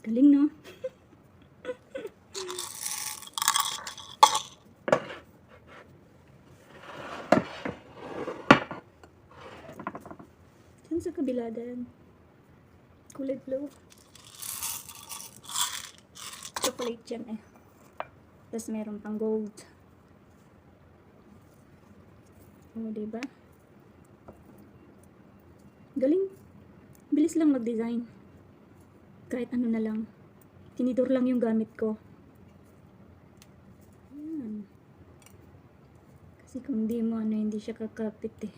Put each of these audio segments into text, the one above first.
Galing, no? Saan sa kabila din? Kulay blue. Chocolate yan eh. Tapos meron pang gold. O, diba? Galing. Bilis lang mag-design. Kahit ano na lang. Tinidor lang yung gamit ko. Ayan. Kasi kung di mo, hindi siya kakapit eh.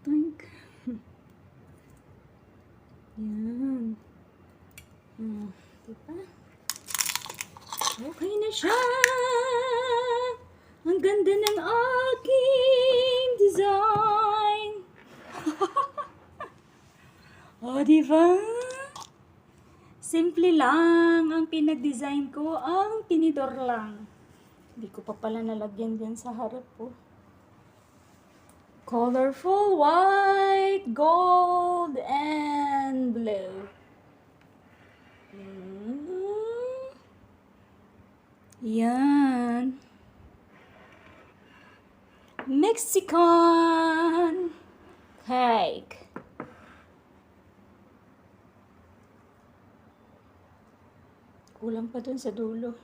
Tank. Yan. Diba? Okay na siya. Ang ganda ng aking design. Oh, diba? Simple lang ang pinag-design ko. Ang tinidor lang. Hindi ko pa pala nalagyan dyan sa harap po. Colorful white, gold, and blue. Yan. Mexican cake. Kulang pa dun sa dulo.